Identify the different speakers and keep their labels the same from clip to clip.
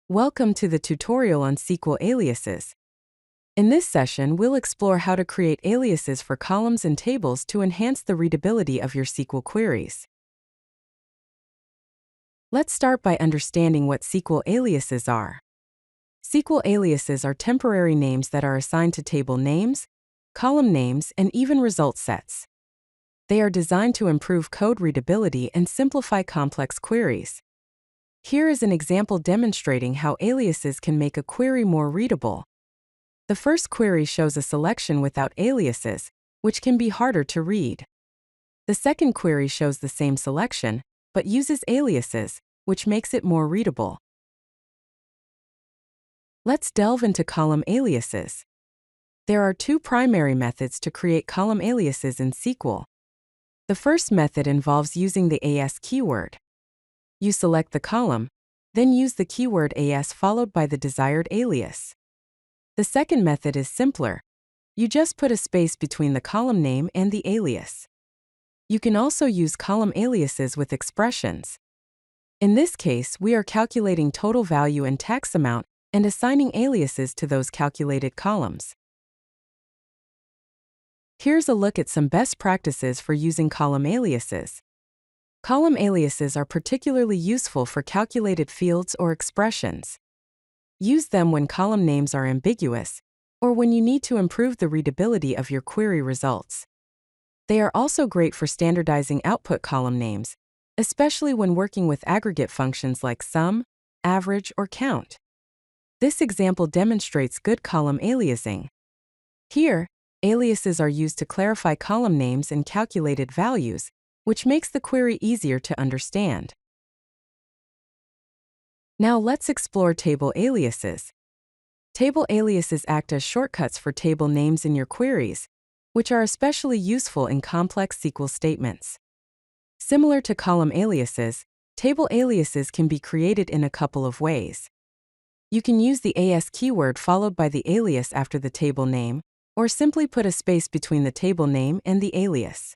Speaker 1: Welcome to the tutorial on SQL Aliases. In this session, we'll explore how to create aliases for columns and tables to enhance the readability of your SQL queries. Let's start by understanding what SQL aliases are. SQL aliases are temporary names that are assigned to table names, column names, and even result sets. They are designed to improve code readability and simplify complex queries. Here is an example demonstrating how aliases can make a query more readable. The first query shows a selection without aliases, which can be harder to read. The second query shows the same selection, but uses aliases, which makes it more readable. Let's delve into column aliases. There are two primary methods to create column aliases in SQL. The first method involves using the as keyword. You select the column, then use the keyword as followed by the desired alias. The second method is simpler. You just put a space between the column name and the alias. You can also use column aliases with expressions. In this case, we are calculating total value and tax amount and assigning aliases to those calculated columns. Here's a look at some best practices for using column aliases. Column aliases are particularly useful for calculated fields or expressions. Use them when column names are ambiguous, or when you need to improve the readability of your query results. They are also great for standardizing output column names, especially when working with aggregate functions like sum, average, or count. This example demonstrates good column aliasing. Here, aliases are used to clarify column names and calculated values, which makes the query easier to understand. Now let's explore table aliases. Table aliases act as shortcuts for table names in your queries, which are especially useful in complex SQL statements. Similar to column aliases, table aliases can be created in a couple of ways. You can use the as keyword followed by the alias after the table name, or simply put a space between the table name and the alias.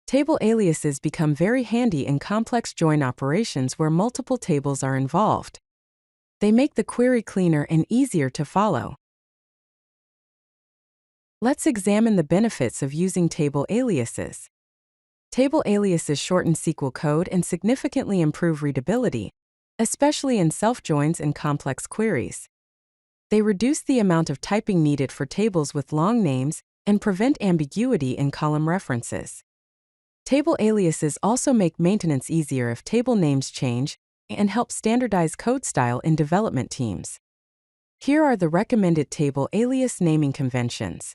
Speaker 1: Table aliases become very handy in complex join operations where multiple tables are involved. They make the query cleaner and easier to follow. Let's examine the benefits of using table aliases. Table aliases shorten SQL code and significantly improve readability, especially in self-joins and complex queries. They reduce the amount of typing needed for tables with long names and prevent ambiguity in column references. Table aliases also make maintenance easier if table names change and help standardize code style in development teams. Here are the recommended table alias naming conventions.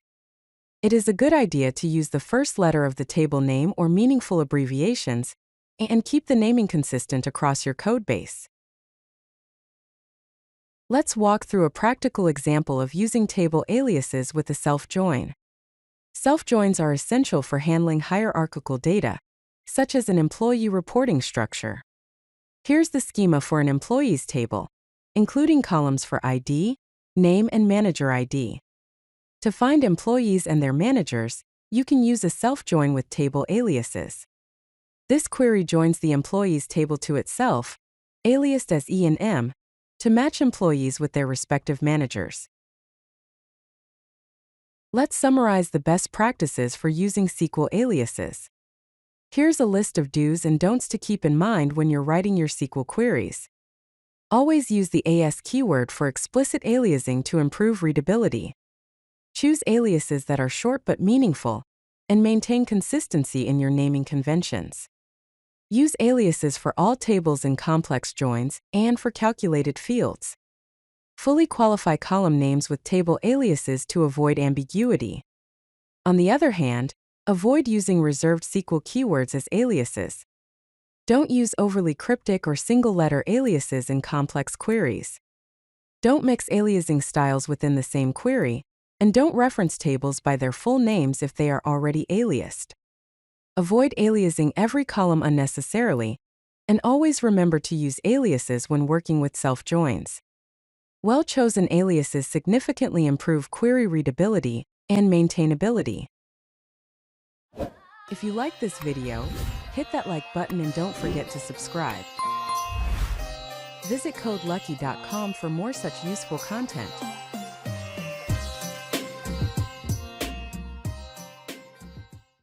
Speaker 1: It is a good idea to use the first letter of the table name or meaningful abbreviations and keep the naming consistent across your code base. Let's walk through a practical example of using table aliases with a self-join. Self-joins are essential for handling hierarchical data, such as an employee reporting structure. Here's the schema for an employees table, including columns for ID, name, and manager ID. To find employees and their managers, you can use a self-join with table aliases. This query joins the employees table to itself, aliased as E and M, to match employees with their respective managers. Let's summarize the best practices for using SQL aliases. Here's a list of do's and don'ts to keep in mind when you're writing your SQL queries. Always use the as keyword for explicit aliasing to improve readability. Choose aliases that are short but meaningful, and maintain consistency in your naming conventions. Use aliases for all tables in complex joins and for calculated fields. Fully qualify column names with table aliases to avoid ambiguity. On the other hand, avoid using reserved SQL keywords as aliases. Don't use overly cryptic or single-letter aliases in complex queries. Don't mix aliasing styles within the same query, and don't reference tables by their full names if they are already aliased. Avoid aliasing every column unnecessarily, and always remember to use aliases when working with self-joins. Well-chosen aliases significantly improve query readability and maintainability. If you like this video, hit that like button and don't forget to subscribe. Visit codelucky.com for more such useful content.